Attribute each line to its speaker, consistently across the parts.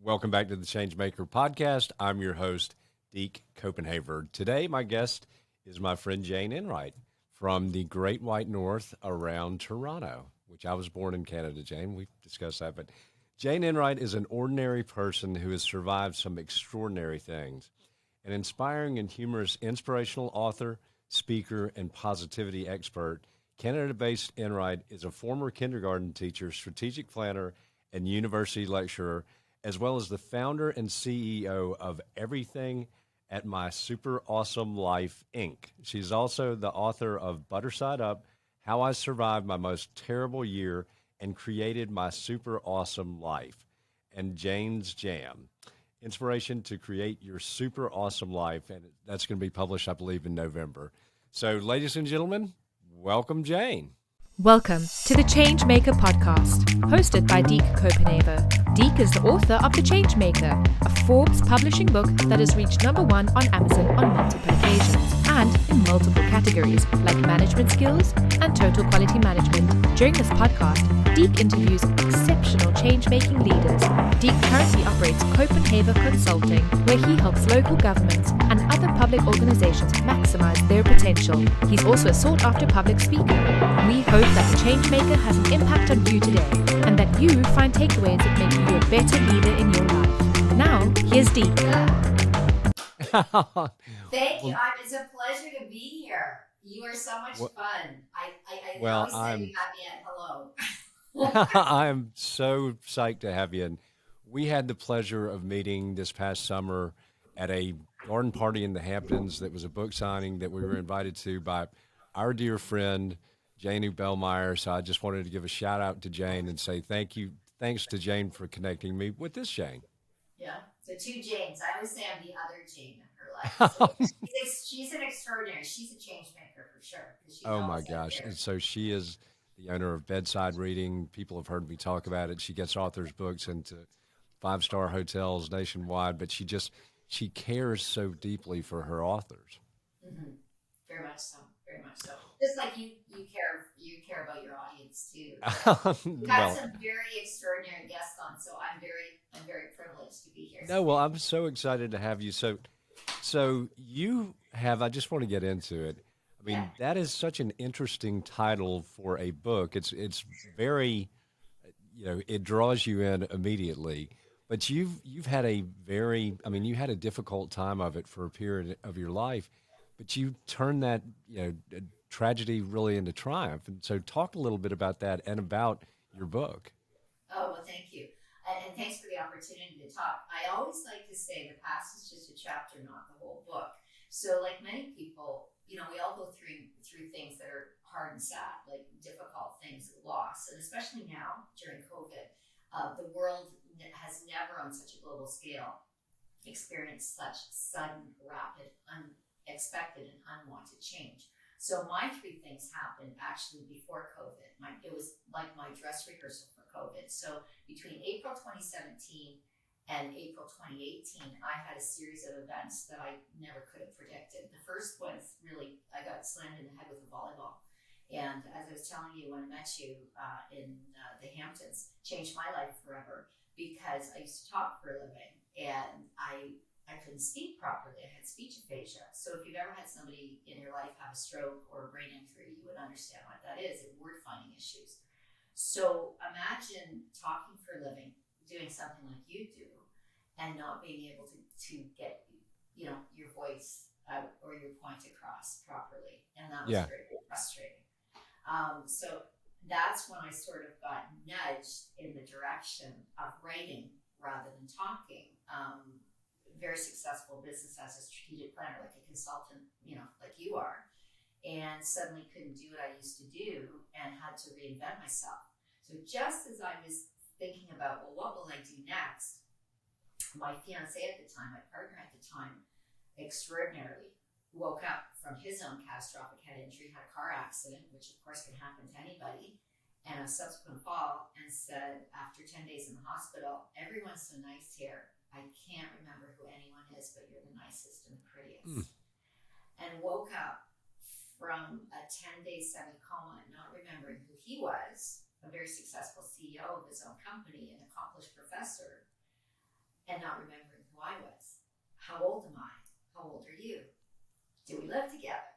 Speaker 1: Welcome back to the Changemaker podcast. I'm your host, Deke Copenhaver. Today, my guest is my friend Jane Enright from the Great White North around Toronto, which I was born in Canada, Jane. We've discussed that. But Jane Enright is an ordinary person who has survived some extraordinary things. An inspiring and humorous inspirational author, speaker, and positivity expert, Canada-based Enright is a former kindergarten teacher, strategic planner, and university lecturer, as well as the founder and CEO of Everything at My Super Awesome Life, Inc. She's also the author of Butter Side Up, How I Survived My Most Terrible Year and Created My Super Awesome Life, and Jane's Jam, Inspiration to Create Your Super Awesome Life. And that's going to be published, I believe, in November. So, ladies and gentlemen, welcome, Jane.
Speaker 2: Welcome to the Changemaker podcast, hosted by Deke Copenhaver. Deke is the author of The Changemaker, a Forbes publishing book that has reached #1 on Amazon on multiple occasions and in multiple categories like management skills and total quality management. During this podcast, Deke interviews exceptional change-making leaders. Deke currently operates Copenhaver Consulting, where he helps local governments and other public organizations maximize their potential. He's also a sought-after public speaker. We hope that the Changemaker has an impact on you today and that you find takeaways that make you a better leader in your life. Now, here's Deke.
Speaker 3: Thank you. It's a pleasure to be here. You are so much fun. I always say you got me at hello.
Speaker 1: I'm so psyched to have you. And we had the pleasure of meeting this past summer at a garden party in the Hamptons that was a book signing that we were invited to by our dear friend, Jane Bellmeyer. So I just wanted to give a shout out to Jane and say thank you. Thanks to Jane for connecting me with this Jane.
Speaker 3: Yeah. So two Janes. I always say I'm the other Jane in her life. So she's an extraordinary. She's a change maker for sure.
Speaker 1: Oh my gosh. And so she is the owner of Bedside Reading. People have heard me talk about it. She gets authors' books into 5-star hotels nationwide, but she cares so deeply for her authors.
Speaker 3: Mm-hmm. Very much so. Very much so. Just like you care about your audience too. We've had some very extraordinary guests on, so I'm very privileged to be here.
Speaker 1: No, well, I'm so excited to have you. So you have. I just want to get into it. I mean, that is such an interesting title for a book. It's very, it draws you in immediately. But you've had you had a difficult time of it for a period of your life, but you turned that, tragedy really into triumph. And so talk a little bit about that and about your book.
Speaker 3: Oh, well, thank you. And thanks for the opportunity to talk. I always like to say the past is just a chapter, not the whole book. So like many people, we all go through things that are hard and sad, like difficult things, loss. And especially now during COVID, the world has never on such a global scale experienced such sudden, rapid, unexpected, and unwanted change. So my 3 things happened actually before COVID. It was like my dress rehearsal for COVID. So between April 2017 and April 2018, I had a series of events that I never could have predicted. The first was really, I got slammed in the head with a volleyball. And as I was telling you when I met you in the Hamptons, changed my life forever because I used to talk for a living and I couldn't speak properly. I had speech aphasia. So if you've ever had somebody in your life have a stroke or a brain injury, you would understand what that is, word finding issues. So imagine talking for a living, doing something like you do, and not being able to get, your voice out or your point across properly. And that was very frustrating. So that's when I sort of got nudged in the direction of writing rather than talking. Very successful business as a strategic planner, like a consultant, like you are, and suddenly couldn't do what I used to do and had to reinvent myself. So just as I was thinking about, well, what will I do next? My fiance at the time, my partner at the time, extraordinarily woke up from his own catastrophic head injury, had a car accident, which of course can happen to anybody, and a subsequent fall, and said after 10 days in the hospital, everyone's so nice here. I can't remember who anyone is, but you're the nicest and the prettiest. And woke up from a 10-day semi-coma, not remembering who he was, a very successful CEO of his own company, an accomplished professor, and not remembering who I was. How old am I? How old are you? Do we live together?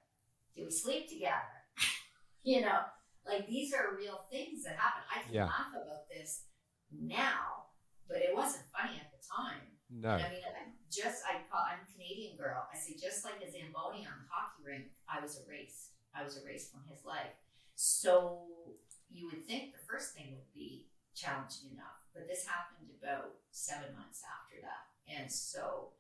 Speaker 3: Do we sleep together? You know, like these are real things that happen. I can laugh about this now, but it wasn't funny at the time.
Speaker 1: No.
Speaker 3: And I mean, I'm a Canadian girl. I say, just like a Zamboni on the hockey rink, I was erased. I was erased from his life. So you would think the first thing would be challenging enough, but this happened about 7 months after that. And so,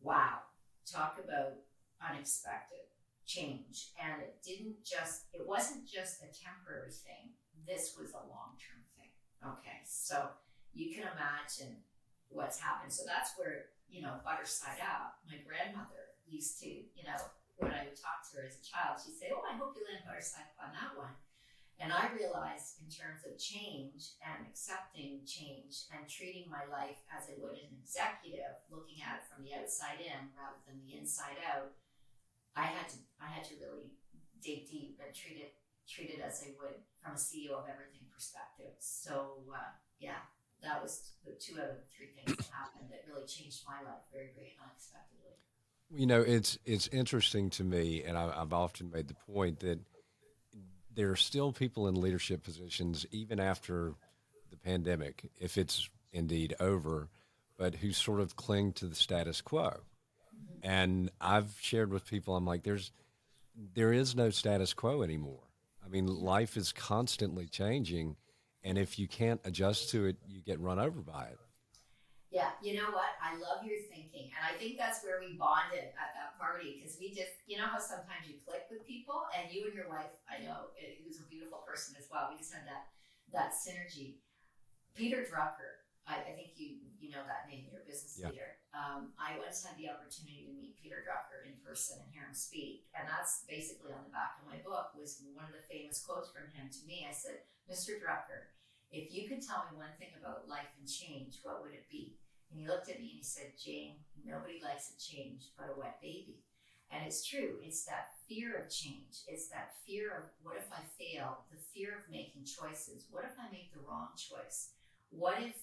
Speaker 3: wow, talk about unexpected change. And it wasn't just a temporary thing. This was a long-term thing. Okay, so you can imagine what's happened. So that's where, butter side up. My grandmother used to, when I would talk to her as a child, she'd say, oh, I hope you land butter side up on that one. And I realized in terms of change and accepting change and treating my life as I would an executive, looking at it from the outside in rather than the inside out, I had to really dig deep and treat it as I would from a CEO of everything perspective. So that was the 2 out of the 3 things that happened that really changed my life very, very unexpectedly.
Speaker 1: It's interesting to me, and I've often made the point that there are still people in leadership positions, even after the pandemic, if it's indeed over, but who sort of cling to the status quo. And I've shared with people, I'm like, there is no status quo anymore. I mean, life is constantly changing, and if you can't adjust to it, you get run over by it.
Speaker 3: Yeah, you know what? I love your thinking. And I think that's where we bonded at that party, because we just, how sometimes you click with people, and you and your wife, I know, he was a beautiful person as well. We just had that synergy. Peter Drucker, I think you know that name, you're a business leader. I once had the opportunity to meet Peter Drucker in person and hear him speak. And that's basically on the back of my book was one of the famous quotes from him to me. I said, Mr. Drucker, if you could tell me one thing about life and change, what would it be? And he looked at me and he said, Jane, nobody likes a change but a wet baby. And it's true. It's that fear of change. It's that fear of what if I fail? The fear of making choices. What if I make the wrong choice? What if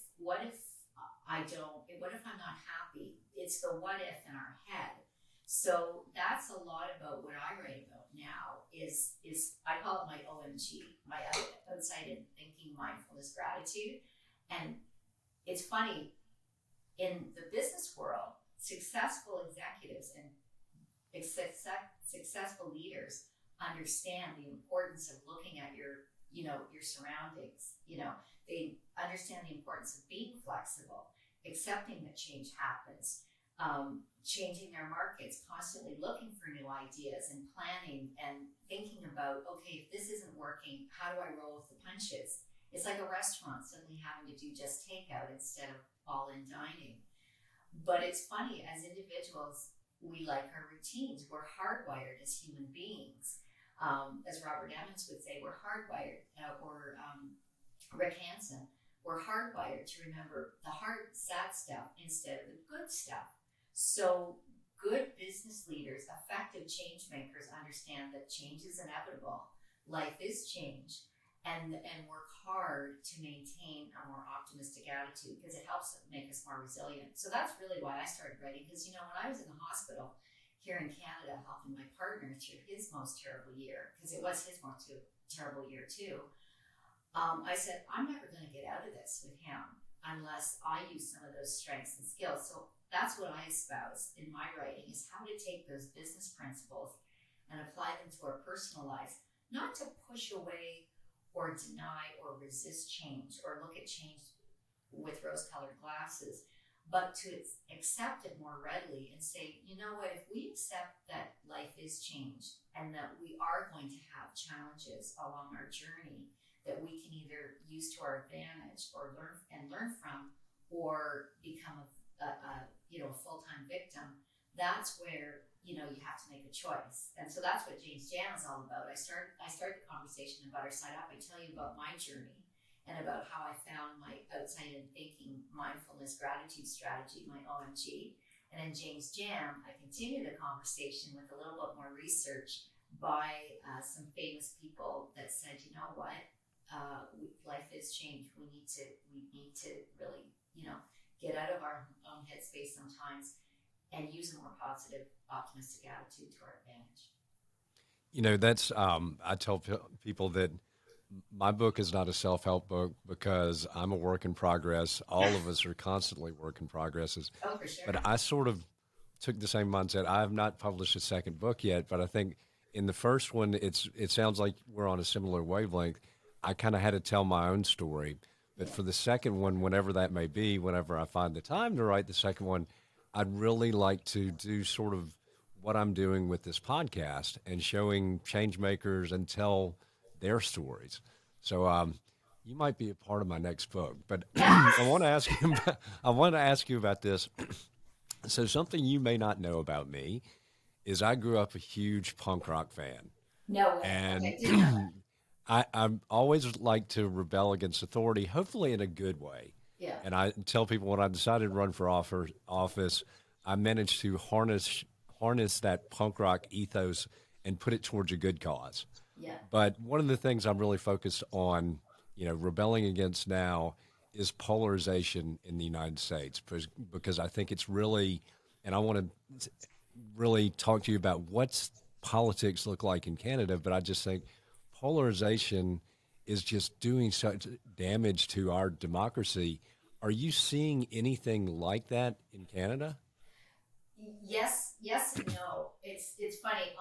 Speaker 3: I don't? What if I'm not happy? It's the what if in our head. So that's a lot about what I write about now is I call it my OMG, my outside in thinking, mindfulness, gratitude. And it's funny, in the business world, successful executives and successful leaders understand the importance of looking at your surroundings. They understand the importance of being flexible, accepting that change happens, changing their markets, constantly looking for new ideas and planning and thinking about, okay, if this isn't working, how do I roll with the punches? It's like a restaurant suddenly having to do just takeout instead of all-in dining. But it's funny, as individuals, we like our routines. We're hardwired as human beings. As Robert Emmons would say, we're hardwired, or Rick Hansen, we're hardwired to remember the hard, sad stuff instead of the good stuff. So good business leaders, effective change makers, understand that change is inevitable. Life is change. And work hard to maintain a more optimistic attitude, because it helps make us more resilient. So that's really why I started writing, because when I was in the hospital here in Canada helping my partner through his most terrible year, because it was his most terrible year too, I said, I'm never going to get out of this with him unless I use some of those strengths and skills. So that's what I espouse in my writing, is how to take those business principles and apply them to our personal lives, not to push away or deny or resist change or look at change with rose-colored glasses, but to accept it more readily and say, you know what, if we accept that life is change and that we are going to have challenges along our journey that we can either use to our advantage or learn from, or become a full-time victim, that's where you have to make a choice. And so that's what James Jam is all about. I start the conversation in Butter Side Up. I tell you about my journey and about how I found my outside in thinking, mindfulness, gratitude strategy, my OMG. And in James Jam, I continue the conversation with a little bit more research by some famous people that said, you know what, life is change. We need to really, get out of our own wrong headspace sometimes and use a more positive, optimistic attitude to our advantage.
Speaker 1: That's I tell people that my book is not a self-help book because I'm a work in progress. All of us are constantly work in progresses.
Speaker 3: Oh, for sure.
Speaker 1: But I sort of took the same mindset. I have not published a second book yet, but I think in the first one, it sounds like we're on a similar wavelength. I kind of had to tell my own story. But for the second one, whenever that may be, whenever I find the time to write the second one, I'd really like to do sort of what I'm doing with this podcast and showing change makers and tell their stories. So you might be a part of my next book. But I want to ask you. I want to ask you about this. So something you may not know about me is I grew up a huge punk rock fan,
Speaker 3: No way.
Speaker 1: and
Speaker 3: Okay, didn't know that.
Speaker 1: I always like to rebel against authority, hopefully in a good way.
Speaker 3: Yeah.
Speaker 1: And I tell people when I decided to run for office, I managed to harness that punk rock ethos and put it towards a good cause.
Speaker 3: Yeah.
Speaker 1: But one of the things I'm really focused on, rebelling against now is polarization in the United States because I think it's really, and I want to really talk to you about what's politics look like in Canada, but I just think polarization is just doing such damage to our democracy. Are you seeing anything like that in Canada?
Speaker 3: Yes and no. It's funny.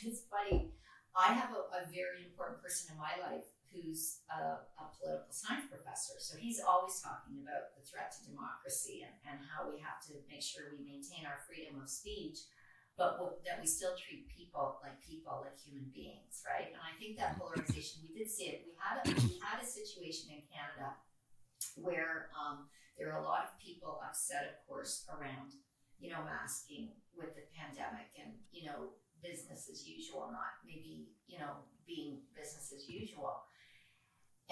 Speaker 3: It's funny. I have a very important person in my life who's a political science professor. So he's always talking about the threat to democracy and how we have to make sure we maintain our freedom of speech, but that we still treat people like human beings, right? And I think that polarization, we did see it. We had a situation in Canada where there are a lot of people upset, of course, around masking with the pandemic and business as usual, not maybe being business as usual.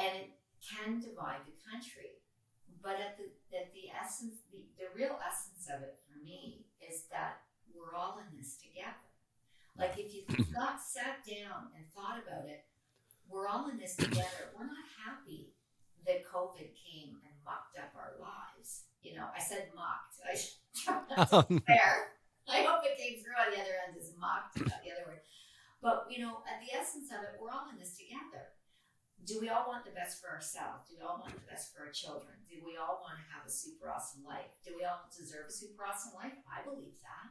Speaker 3: And it can divide the country. But at the essence, the real essence of it for me is that we're all in this together. Like if you sat down and thought about it, we're all in this together. We're not happy that COVID came and mucked up our lives. I said mucked. I fair. I hope it came through on the other end as mucked, not the other word. But at the essence of it, we're all in this together. Do we all want the best for ourselves? Do we all want the best for our children? Do we all want to have a super awesome life? Do we all deserve a super awesome life? I believe that.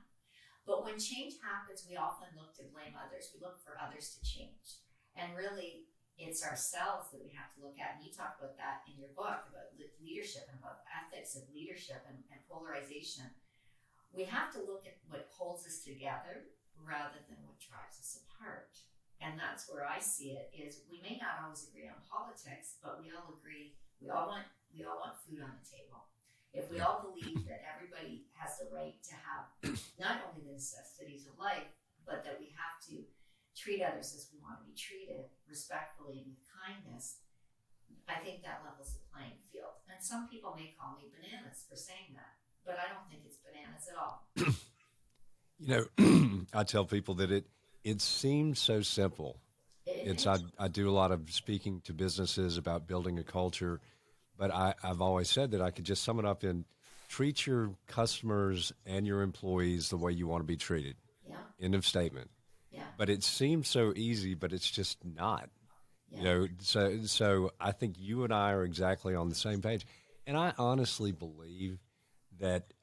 Speaker 3: But when change happens, we often look to blame others. We look for others to change. And really, it's ourselves that we have to look at. And you talk about that in your book, about leadership and about ethics of leadership and polarization. We have to look at what holds us together rather than what drives us apart. And that's where I see it is we may not always agree on politics, but we all agree we all want food on the table. If we all believe that everybody has the right to have not only the necessities of life, but that we have to treat others as we want to be treated, respectfully and with kindness, I think that levels the playing field. And some people may call me bananas for saying that, but I don't think it's bananas at all.
Speaker 1: I tell people that it seems so simple. I do a lot of speaking to businesses about building a culture, but I've always said that I could just sum it up in treat your customers and your employees the way you want to be treated.
Speaker 3: Yeah.
Speaker 1: End of statement.
Speaker 3: Yeah.
Speaker 1: But it seems so easy, but it's just not.
Speaker 3: Yeah.
Speaker 1: So I think you and I are exactly on the same page. And I honestly believe that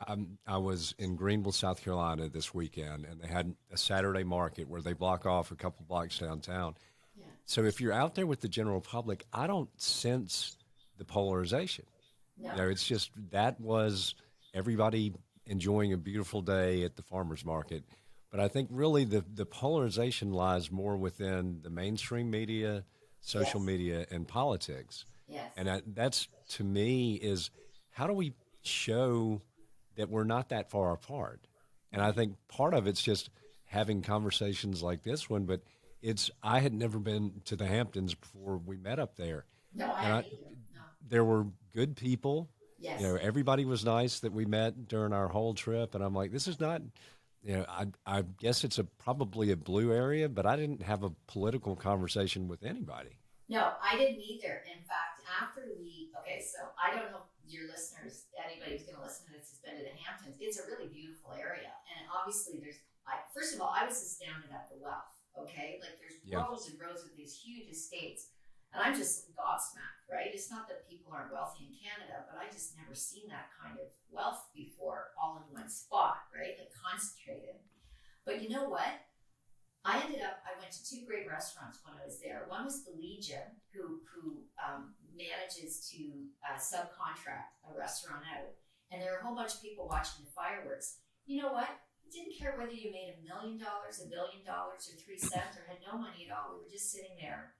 Speaker 1: I was in Greenville, South Carolina this weekend, and they had a Saturday market where they block off a couple blocks downtown.
Speaker 3: Yeah.
Speaker 1: So if you're out there with the general public, I don't sense the polarization.
Speaker 3: No.
Speaker 1: It's just that was everybody enjoying a beautiful day at the farmer's market. But I think really the polarization lies more within the mainstream media, social media, and politics.
Speaker 3: Yes.
Speaker 1: And that's, to me, is how do we show that we're not that far apart? And I think part of it's just having conversations like this one, but I had never been to the Hamptons before we met up there.
Speaker 3: No, I haven't either. No.
Speaker 1: There were good people.
Speaker 3: Yes.
Speaker 1: Everybody was nice that we met during our whole trip. And I'm like, this is not, I guess it's probably a blue area, but I didn't have a political conversation with anybody.
Speaker 3: No, I didn't either. In fact, so I don't know, your listeners, anybody who's going to listen to this has been to the Hamptons. It's a really beautiful area, and obviously first of all, I was astounded at the wealth. Okay, like there's
Speaker 1: Yeah.
Speaker 3: rows and rows of these huge estates, and I'm just gobsmacked, right? It's not that people aren't wealthy in Canada, but I just never seen that kind of wealth before, all in one spot, right? Like concentrated. But you know what? I went to two great restaurants when I was there. One was the Legion, who manages to subcontract a restaurant out. And there were a whole bunch of people watching the fireworks. You know what? I didn't care whether you made $1 million, $1 billion, or 3 cents, or had no money at all. We were just sitting there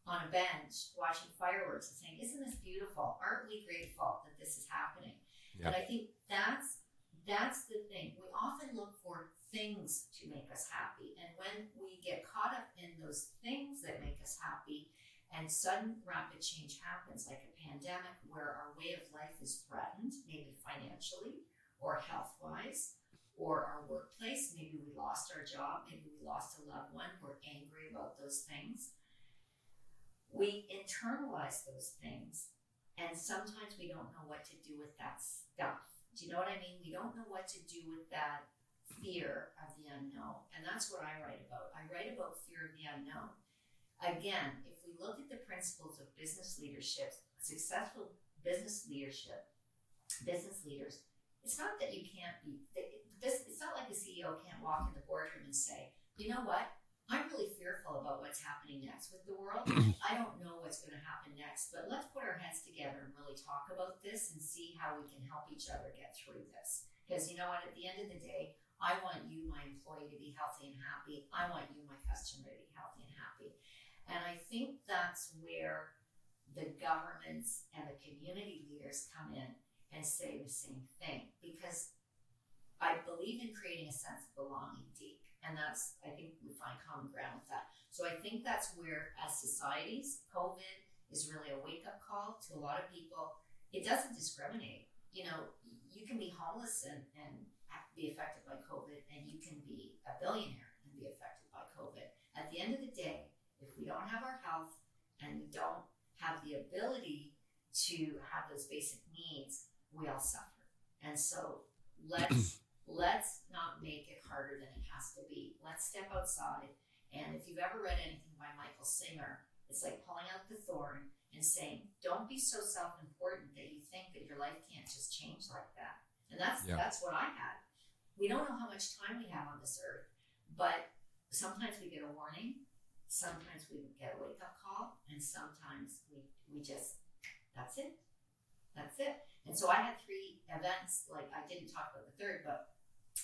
Speaker 3: on a bench watching fireworks and saying, isn't this beautiful? Aren't we grateful that this is happening?
Speaker 1: Yeah.
Speaker 3: And I think that's the thing. We often look for things to make us happy. And when we get caught up in those things that make us happy and sudden rapid change happens, like a pandemic where our way of life is threatened, maybe financially or health-wise, or our workplace, maybe we lost our job, maybe we lost a loved one, we're angry about those things. We internalize those things, and sometimes we don't know what to do with that stuff. Do you know what I mean? We don't know what to do with that fear of the unknown. And that's what I write about. I write about fear of the unknown. Again, if we look at the principles of business leadership, successful business leadership, business leaders, it's not that you can't be, it's not like the CEO can't walk in the boardroom and say, you know what? I'm really fearful about what's happening next with the world. I don't know what's going to happen next, but let's put our heads together and really talk about this and see how we can help each other get through this. Because you know what, at the end of the day, I want you, my employee, to be healthy and happy. I want you, my customer, to be healthy and happy. And I think that's where the governments and the community leaders come in and say the same thing. Because I believe in creating a sense of belonging, Deke. And that's, I think we find common ground with that. So I think that's where, as societies, COVID is really a wake-up call to a lot of people. It doesn't discriminate. You know, you can be homeless and be affected by COVID, and you can be a billionaire and be affected by COVID. At the end of the day, if we don't have our health and we don't have the ability to have those basic needs, we all suffer. And so let's not make it harder than it has to be. Let's step outside. And if you've ever read anything by Michael Singer, it's like pulling out the thorn and saying, don't be so self-important that you think that your life can't just change like that. And that's what I had. We don't know how much time we have on this earth, but sometimes we get a warning, sometimes we get a wake-up call, and sometimes we just, that's it. And so I had 3 events, like I didn't talk about the third, but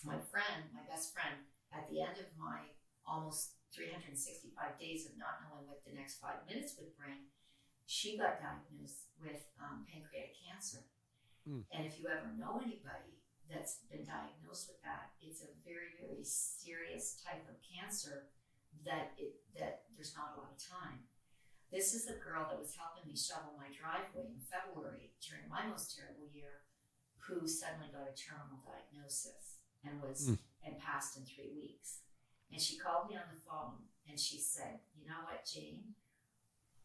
Speaker 3: my best friend, at the end of my almost 365 days of not knowing what the next 5 minutes would bring, she got diagnosed with pancreatic cancer. And if you ever know anybody that's been diagnosed with that, it's a very, very serious type of cancer that there's not a lot of time. This is the girl that was helping me shovel my driveway in February during my most terrible year, who suddenly got a terminal diagnosis and passed in 3 weeks. And she called me on the phone and she said, you know what, Jane,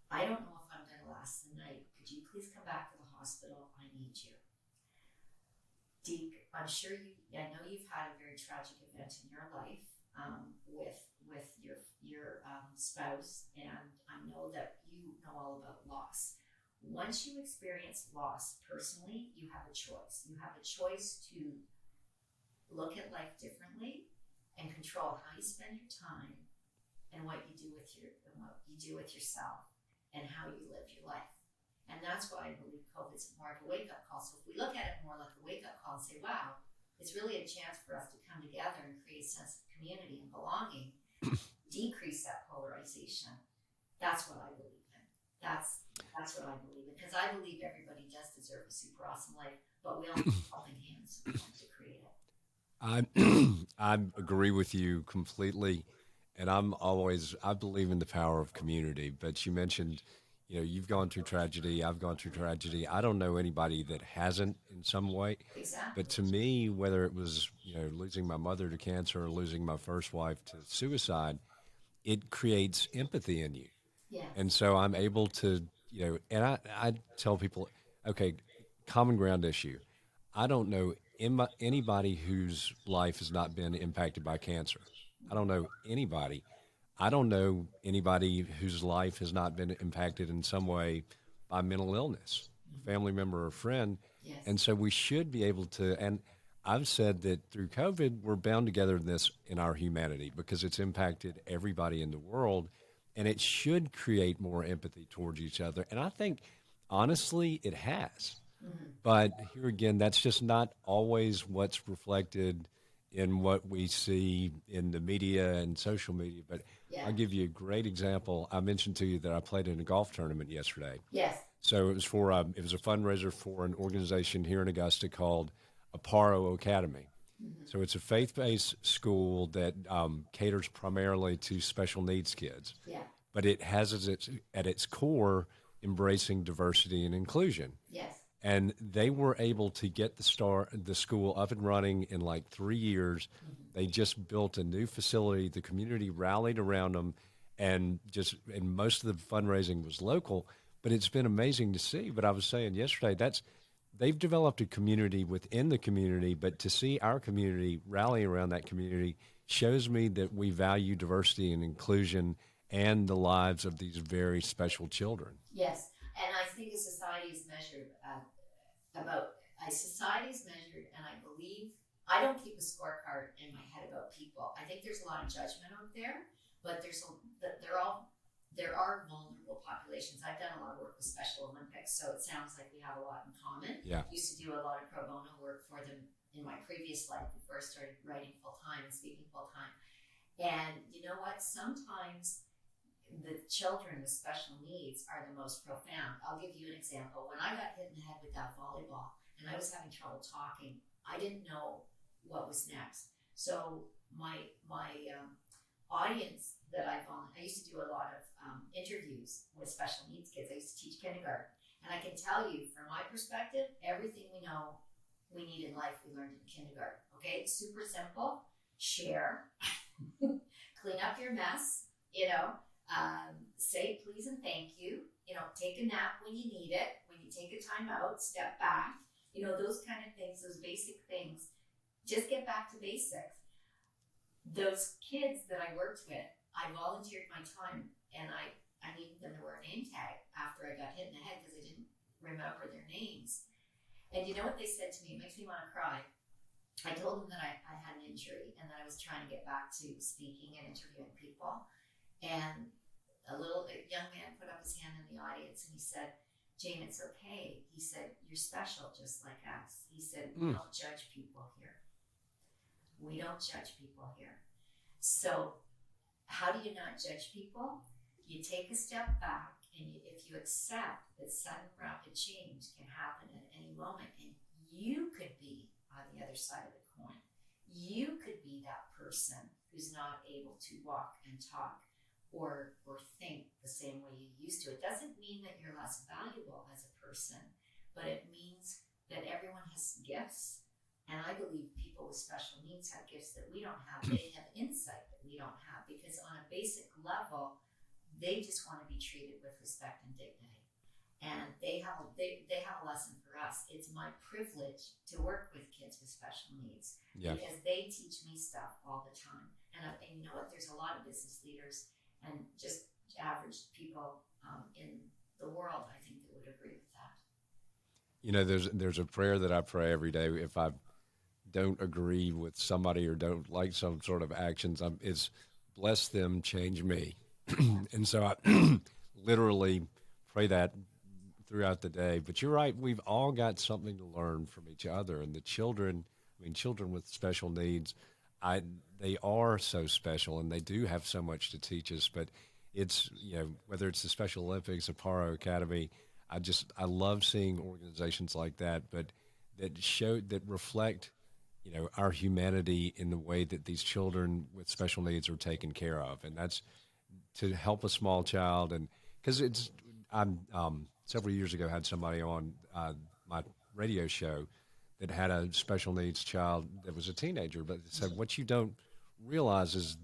Speaker 3: I don't know if I'm going to last the night. Could you please come back to the hospital? I need you. Deke, I'm sure I know you've had a very tragic event in your life with your spouse, and I know that you know all about loss. Once you experience loss personally, you have a choice. You have a choice to look at life differently and control how you spend your time and what you do with yourself and how you live your life. And that's why I believe COVID's more of a wake-up call. So if we look at it more like a wake-up call and say, wow, it's really a chance for us to come together and create a sense of community and belonging, decrease that polarization. That's what I believe in. That's what I believe in. Because I believe everybody does deserve a super awesome life, but we all need helping hands to create it.
Speaker 1: I agree with you completely. And I believe in the power of community. But you mentioned, you've gone through tragedy. I've gone through tragedy. I don't know anybody that hasn't in some way.
Speaker 3: Exactly.
Speaker 1: But to me, whether it was, losing my mother to cancer or losing my first wife to suicide, it creates empathy in you.
Speaker 3: Yeah.
Speaker 1: And so I'm able to, and I tell people, okay, common ground issue. I don't know anybody whose life has not been impacted by cancer. I don't know anybody. I don't know anybody whose life has not been impacted in some way by mental illness, family member or friend.
Speaker 3: Yes.
Speaker 1: And so we should be able to, and I've said that through COVID, we're bound together in this in our humanity because it's impacted everybody in the world, and it should create more empathy towards each other. And I think, honestly, it has. But here again, that's just not always what's reflected in what we see in the media and social media. But
Speaker 3: Yeah.
Speaker 1: I'll give you a great example. I mentioned to you that I played in a golf tournament yesterday.
Speaker 3: Yes.
Speaker 1: So it was it was a fundraiser for an organization here in Augusta called Aparo Academy. So it's a faith-based school that caters primarily to special needs kids,
Speaker 3: Yeah.
Speaker 1: but it has at its core embracing diversity and inclusion.
Speaker 3: Yes.
Speaker 1: And they were able to get the school up and running in like 3 years. They just built a new facility. The community rallied around them, and most of the fundraising was local. But it's been amazing to see. But I was saying yesterday, they've developed a community within the community. But to see our community rally around that community shows me that we value diversity and inclusion and the lives of these very special children.
Speaker 3: Yes. And I think a society is measured and I believe I don't keep a scorecard in my head about people. I think there's a lot of judgment out there, but there are vulnerable populations. I've done a lot of work with Special Olympics, so it sounds like we have a lot in common.
Speaker 1: Yeah.
Speaker 3: Used to do a lot of pro bono work for them in my previous life before I started writing full time and speaking full time. And you know what? Sometimes the children with special needs are the most profound. I'll give you an example. When I got hit in the head with that volleyball and I was having trouble talking, I didn't know what was next. So my audience that I used to do a lot of interviews with special needs kids. I used to teach kindergarten. And I can tell you, from my perspective, everything we know we need in life, we learned in kindergarten. Okay? Super simple. Share. Clean up your mess. Say please and thank you. Take a nap when you need it. When you take a time out, step back. Those kind of things, those basic things. Just get back to basics. Those kids that I worked with, I volunteered my time, and I needed them to wear a name tag after I got hit in the head because I didn't remember their names. And you know what they said to me? It makes me want to cry. I told them that I had an injury and that I was trying to get back to speaking and interviewing people. And a young man put up his hand in the audience and he said, "Jane, it's okay." He said, "You're special just like us." He said, "We don't judge people here. We don't judge people here." So how do you not judge people? You take a step back, and if you accept that sudden rapid change can happen at any moment, and you could be on the other side of the coin. You could be that person who's not able to walk and talk or think the same way you used to. It doesn't mean that you're less valuable as a person, but it means that everyone has gifts. And I believe people with special needs have gifts that we don't have. They have insight that we don't have because on a basic level, they just want to be treated with respect and dignity. And they have a lesson for us. It's my privilege to work with kids with special needs because they teach me stuff all the time. And you know what? There's a lot of business leaders and just average people in the world, I think, that would agree with that.
Speaker 1: There's a prayer that I pray every day if I don't agree with somebody or don't like some sort of actions. Is bless them, change me. And so I literally pray that throughout the day. But you're right, we've all got something to learn from each other. And the children with special needs, they are so special and they do have so much to teach us. But it's, whether it's the Special Olympics, Aparo Academy, I love seeing organizations like that, but that reflect, our humanity in the way that these children with special needs are taken care of. And that's to help a small child. And because several years ago had somebody on my radio show that had a special needs child that was a teenager, but said what you don't realize is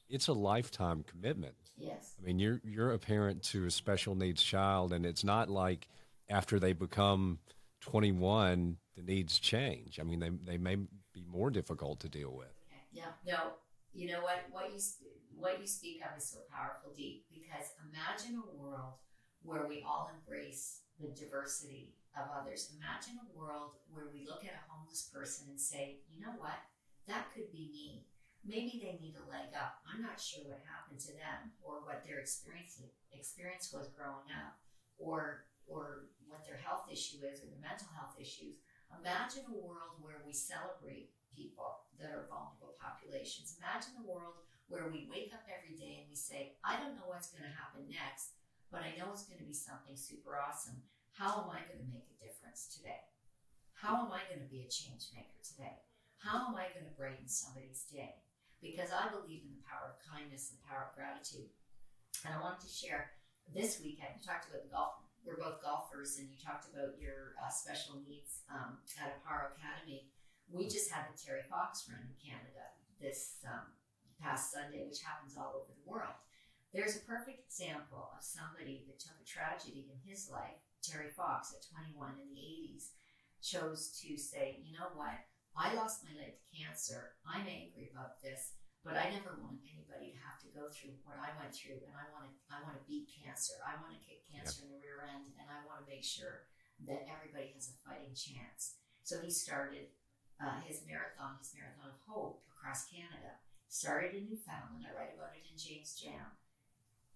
Speaker 1: it's a lifetime commitment.
Speaker 3: Yes.
Speaker 1: I mean, you're a parent to a special needs child, and it's not like after they become 21, the needs change. I mean, they may be more difficult to deal with.
Speaker 3: Okay. Yeah. No. You know what you speak of is so powerful, Deke, because imagine a world where we all embrace the diversity of others. Imagine a world where we look at a homeless person and say, you know what, that could be me. Maybe they need a leg up. I'm not sure what happened to them or what their experience was growing up, or what their health issue is, or their mental health issues. Imagine a world where we celebrate people that are vulnerable populations. Imagine a world where we wake up every day and we say, I don't know what's going to happen next, but I know it's going to be something super awesome. How am I going to make a difference today? How am I going to be a change maker today? How am I going to brighten somebody's day? Because I believe in the power of kindness and the power of gratitude. And I wanted to share this weekend, you talked about the golf. We're both golfers, and you talked about your special needs at Aparo Academy. We just had the Terry Fox run in Canada this past Sunday, which happens all over the world. There's a perfect example of somebody that took a tragedy in his life. Terry Fox, at 21 in the 80s, chose to say, you know what, I lost my leg to cancer. I'm angry about this, but I never want anybody to have to go through what I went through, and I want to beat cancer. I want to kick cancer in the rear end, and I want to make sure that everybody has a fighting chance. So he started his marathon of hope across Canada. Started in Newfoundland. I write about it in James Jam.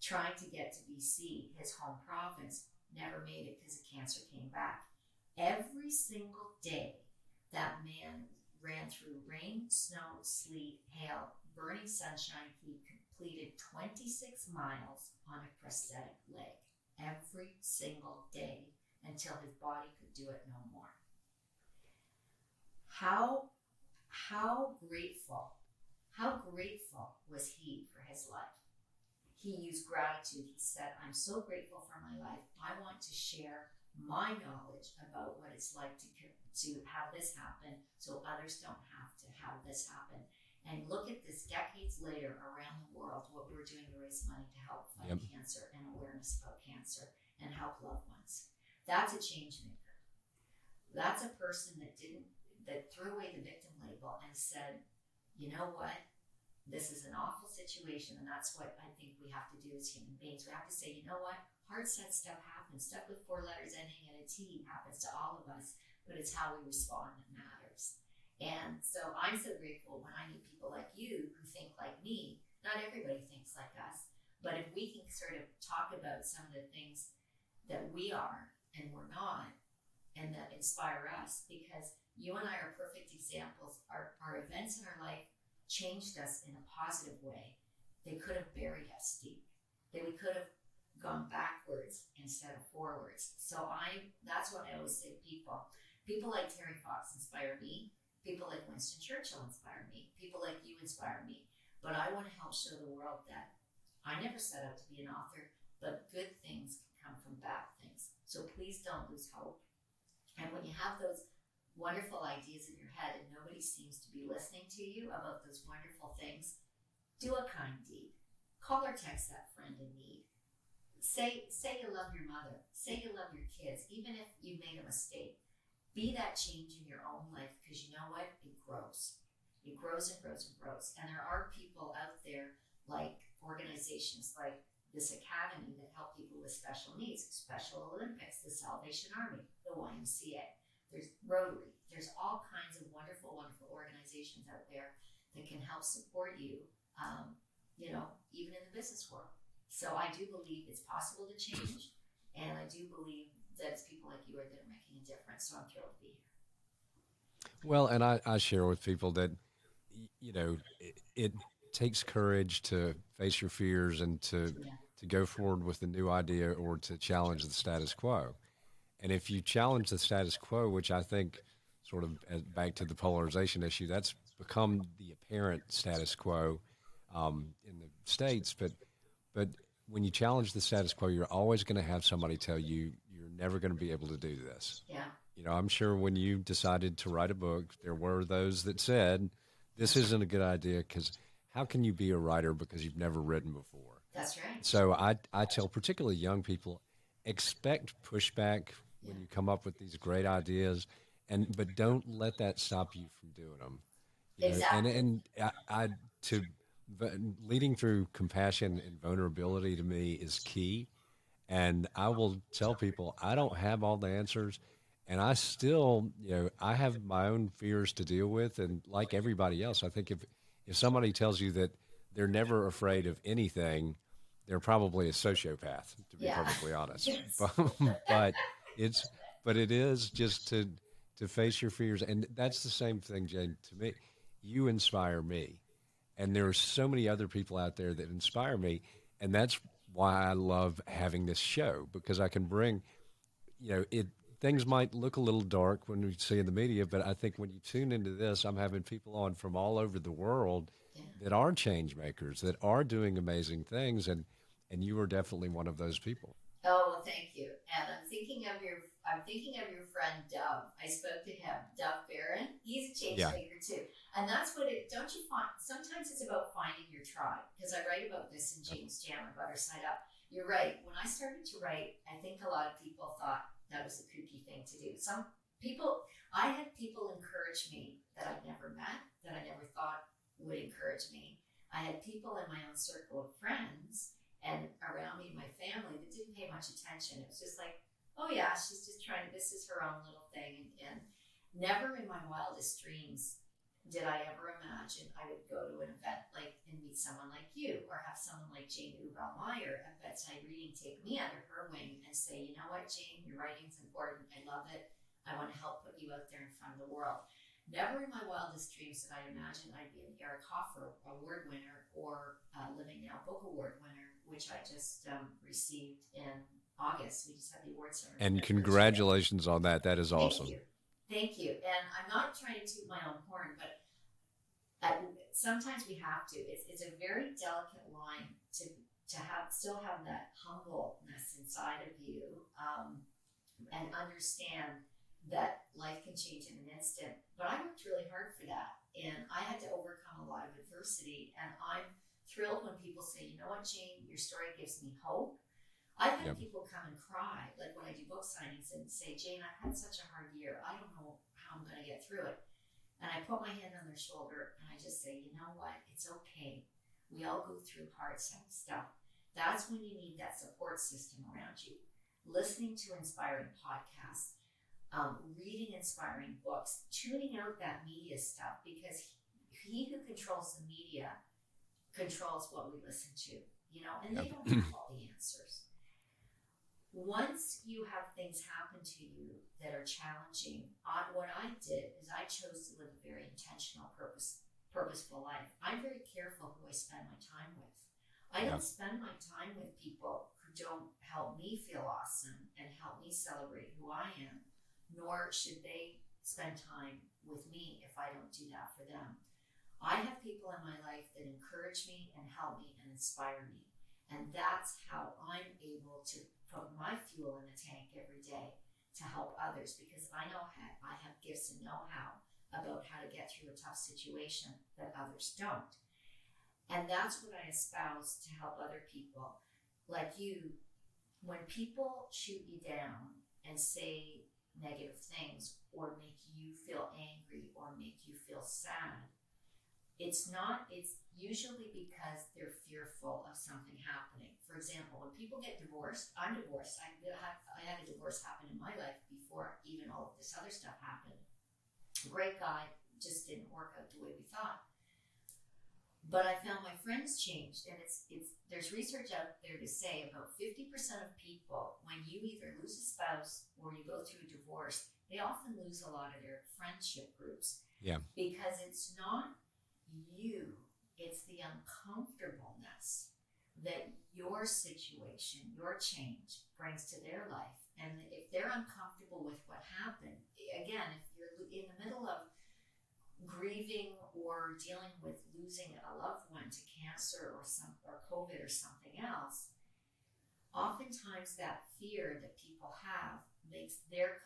Speaker 3: Trying to get to BC, his home province, never made it because the cancer came back. Every single day, that man ran through rain, snow, sleet, hail, burning sunshine. He completed 26 miles on a prosthetic leg every single day until his body could do it no more. How grateful was he for his life? He used gratitude. He said, I'm so grateful for my life. I want to share my knowledge about what it's like to have this happen so others don't have to have this happen. And look at this, decades later around the world, what we're doing to raise money to help fight cancer and awareness about cancer and help loved ones. That's a change maker. That's a person that threw away the victim label and said, you know what? This is an awful situation, and that's what I think we have to do as human beings. We have to say, you know what? Hard set stuff happens. Stuff with 4 letters ending in a T happens to all of us, but it's how we respond that matters. And so I'm so grateful when I meet people like you who think like me. Not everybody thinks like us, but if we can sort of talk about some of the things that we are and we're not, and that inspire us, because you and I are perfect examples. Our events in our life changed us in a positive way. They could have buried us deep. We could have gone backwards instead of forwards. So that's what I always say to people. People like Terry Fox inspire me. People like Winston Churchill inspire me. People like you inspire me. But I want to help show the world that I never set out to be an author, but good things can come from bad things. So please don't lose hope. And when you have those wonderful ideas in your head and nobody seems to be listening to you about those wonderful things, do a kind deed. Call or text that friend in need. Say you love your mother. Say you love your kids, even if you've made a mistake. Be that change in your own life, because you know what? It grows. It grows and grows and grows. And there are people out there, like organizations like this academy that help people with special needs, Special Olympics, the Salvation Army, the YMCA. There's Rotary. There's all kinds of wonderful, wonderful organizations out there that can help support you, even in the business world. So I do believe it's possible to change, and I do believe that it's people like you that are making a difference. So I'm thrilled to be here.
Speaker 1: Well, and I share with people that, it takes courage to face your fears and to go forward with a new idea or to challenge the status quo. And if you challenge the status quo, which I think sort of back to the polarization issue, that's become the apparent status quo in the States. But when you challenge the status quo, you're always going to have somebody tell you you're never going to be able to do this.
Speaker 3: Yeah.
Speaker 1: I'm sure when you decided to write a book, there were those that said, this isn't a good idea, because how can you be a writer because you've never written before?
Speaker 3: That's right.
Speaker 1: So I tell particularly young people, expect pushback when you come up with these great ideas, but don't let that stop you from doing them.
Speaker 3: Exactly.
Speaker 1: And I to leading through compassion and vulnerability to me is key. And I will tell people I don't have all the answers, and I still, I have my own fears to deal with. And like everybody else, I think if somebody tells you that they're never afraid of anything, they're probably a sociopath, to be
Speaker 3: Yeah.
Speaker 1: perfectly honest.
Speaker 3: Yes.
Speaker 1: But it's but it is just to face your fears, and that's the same thing, Jane. To me, you inspire me, and there are so many other people out there that inspire me, and that's why I love having this show, because I can bring, it things might look a little dark when we see in the media, but I think when you tune into this, I'm having people on from all over the world
Speaker 3: Yeah.
Speaker 1: that are change makers, that are doing amazing things, and you are definitely one of those people.
Speaker 3: Oh, well, thank you. And I'm thinking of your friend Dove. I spoke to him, Dove Barron. He's a change
Speaker 1: Yeah.
Speaker 3: maker too. And that's what it, don't you find, sometimes it's about finding your tribe. Because I write about this in James Jam and Butter Side Up. You're right. When I started to write, I think a lot of people thought that was a kooky thing to do. I had people encourage me that I'd never met, that I never thought would encourage me. I had people in my own circle of friends and around me, my family, that didn't pay much attention. It was just like, oh yeah, she's just trying, this is her own little thing. And never in my wildest dreams did I ever imagine I would go to an event like and meet someone like you, or have someone like Jane Meyer at Bedside Reading take me under her wing and say, you know what, Jane, your writing's important. I love it. I want to help put you out there in front of the world. Never in my wildest dreams did I imagine I'd be an Eric Hoffer Award winner or Living Now Book Award winner, which I just received in August. We just had the award ceremony.
Speaker 1: And congratulations on that. That is
Speaker 3: Thank
Speaker 1: awesome.
Speaker 3: you. Thank you. And I'm not trying to toot my own horn, but sometimes we have to. It's a very delicate line to still have that humbleness inside of you, and understand that life can change in an instant. But I worked really hard for that, and I had to overcome a lot of adversity. And I'm thrilled when people say, you know what, Jane, your story gives me hope. I've had people come and cry, like when I do book signings, and say, Jane, I've had such a hard year. I don't know how I'm going to get through it. And I put my hand on their shoulder and I just say, you know what? It's okay. We all go through hard stuff. That's when you need that support system around you. Listening to inspiring podcasts, reading inspiring books, tuning out that media stuff, because he who controls the media controls what we listen to, and they don't have all the answers. Once you have things happen to you that are challenging, what I did is I chose to live a very intentional, purposeful life. I'm very careful who I spend my time with. I don't spend my time with people who don't help me feel awesome and help me celebrate who I am, nor should they spend time with me if I don't do that for them. I have people in my life that encourage me and help me and inspire me. And that's how I'm able to put my fuel in the tank every day to help others, because I know I have gifts and know-how about how to get through a tough situation that others don't. And that's what I espouse to help other people like you. When people shoot you down and say negative things or make you feel angry or make you feel sad, it's usually because they're fearful of something happening. For example, when people get divorced, I'm divorced. I had a divorce happen in my life before even all of this other stuff happened. Great guy, just didn't work out the way we thought. But I found my friends changed, and there's research out there to say about 50% of people, when you either lose a spouse or you go through a divorce, they often lose a lot of their friendship groups.
Speaker 1: Yeah.
Speaker 3: Because it's not you, it's the uncomfortableness that your situation, your change brings to their life. And if they're uncomfortable with what happened, again, if you're in the middle of grieving or dealing with losing a loved one to cancer or COVID or something else, oftentimes that fear that people have makes their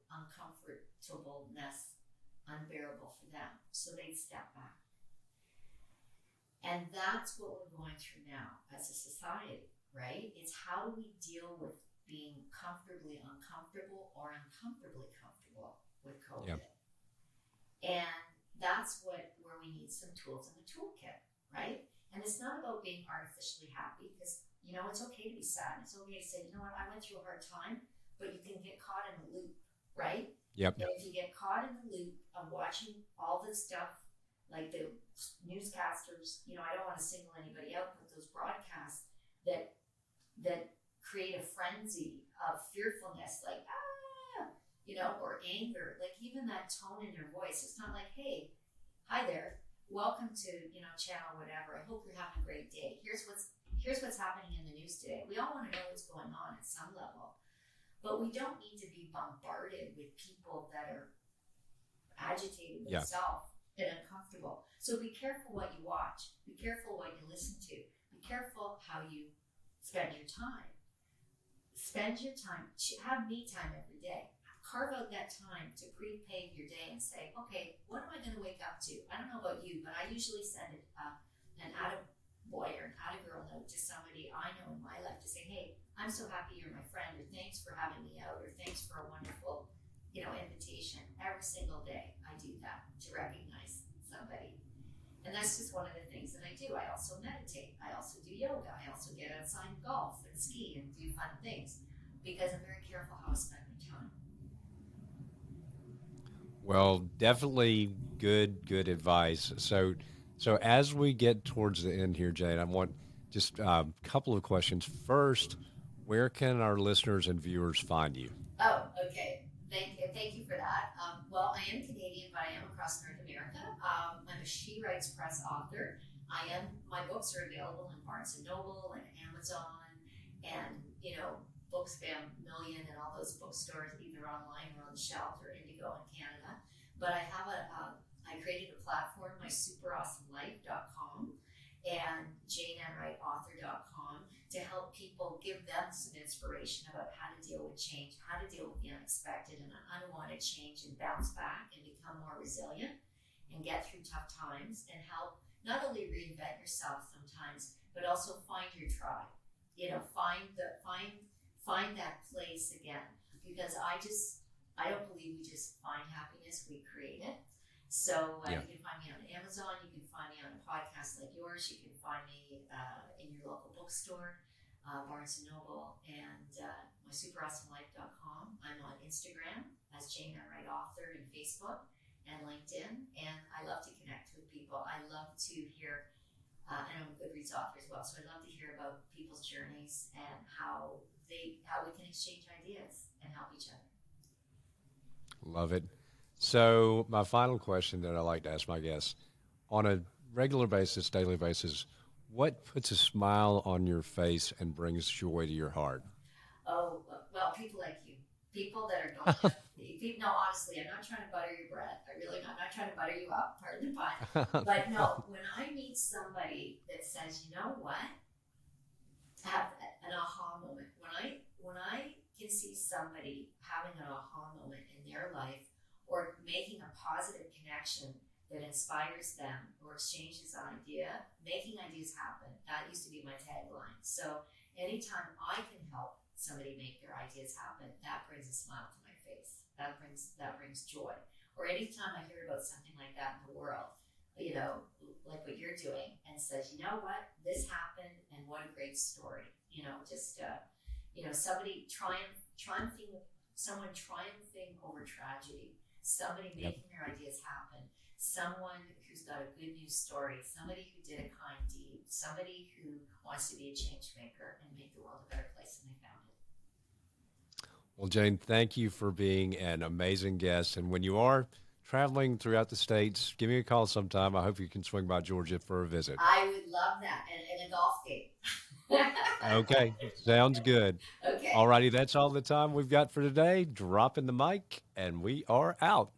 Speaker 3: uncomfortableness unbearable for them. So they step back. And that's what we're going through now as a society, right? It's how do we deal with being comfortably uncomfortable or uncomfortably comfortable with
Speaker 1: Yeah.
Speaker 3: COVID. And that's where we need some tools in the toolkit, right? And it's not about being artificially happy, because it's okay to be sad. It's okay to say, you know what, I went through a hard time, but you can get caught in a loop, right?
Speaker 1: Yep.
Speaker 3: But if you get caught in the loop of watching all this stuff, like the newscasters, I don't want to single anybody out, but those broadcasts that create a frenzy of fearfulness, like or anger, like even that tone in their voice. It's not like, hey, hi there, welcome to channel whatever. I hope you're having a great day. Here's what's happening in the news today. We all want to know what's going on at some level, but we don't need to be bombarded with people that are agitated themselves and uncomfortable. So be careful what you watch. Be careful what you listen to. Be careful how you spend your time. Spend your time. Have me time every day. Carve out that time to prepave your day and say, okay, what am I going to wake up to? I don't know about you, but I usually send an attaboy or an attagirl note to somebody I know in my life to say, hey, I'm so happy you're my friend, or thanks for having me out, or thanks for a wonderful, invitation. Every single day I do that to recognize somebody. And that's just one of the things that I do. I also meditate. I also do yoga. I also get outside and golf and ski and do fun things, because I'm very careful how I spend my time.
Speaker 1: Well, definitely good advice. So as we get towards the end here, Jane, I want just a couple of questions. First, where can our listeners and viewers find you?
Speaker 3: Oh, okay. Thank you for that. Well, I am Canadian, but I am across North America. I'm a She Writes Press author. My books are available in Barnes and Noble and Amazon, and Bookspam Million and all those bookstores, either online or on the shelf, or Indigo in Canada. But I have I created a platform, my superawesamelife.com and JaneEnrightAuthor.com, to help people, give them some inspiration about how to deal with change, how to deal with the unexpected and unwanted change, and bounce back and become more resilient and get through tough times, and help not only reinvent yourself sometimes, but also find your tribe. Find that place again, because I don't believe we just find happiness, we create it. So you can find me on Amazon, you can find me on a podcast like yours, you can find me in your local bookstore, Barnes & Noble, and my superawesomelife.com. I'm on Instagram as Jane Enright Author, and Facebook and LinkedIn, and I love to connect with people. I love to hear, and I'm a Goodreads author as well, so I love to hear about people's journeys and how we can exchange ideas and help each other.
Speaker 1: Love it. So my final question that I like to ask my guests, on a regular basis, daily basis, what puts a smile on your face and brings joy to your heart?
Speaker 3: Oh, well, people like you. People that are going to, no, honestly, I'm not trying to butter your bread. I really not. I'm not trying to butter you up, pardon the pun. But no, when I meet somebody that says, you know what, have an aha moment. When I can see somebody having an aha moment in their life, or making a positive connection that inspires them or exchanges an idea, making ideas happen. That used to be my tagline. So anytime I can help somebody make their ideas happen, that brings a smile to my face. That brings joy. Or anytime I hear about something like that in the world, like what you're doing, and says, you know what, this happened, and what a great story. Somebody triumphing, someone triumphing over tragedy, somebody making their ideas happen, someone who's got a good news story, somebody who did a kind deed, somebody who wants to be a change maker and make the world a better place than they found it.
Speaker 1: Well, Jane, thank you for being an amazing guest. And when you are traveling throughout the states, give me a call sometime. I hope you can swing by Georgia for a visit.
Speaker 3: I would love that, and a golf game.
Speaker 1: Okay, sounds good.
Speaker 3: Okay.
Speaker 1: All righty, that's all the time we've got for today. Dropping the mic, and we are out.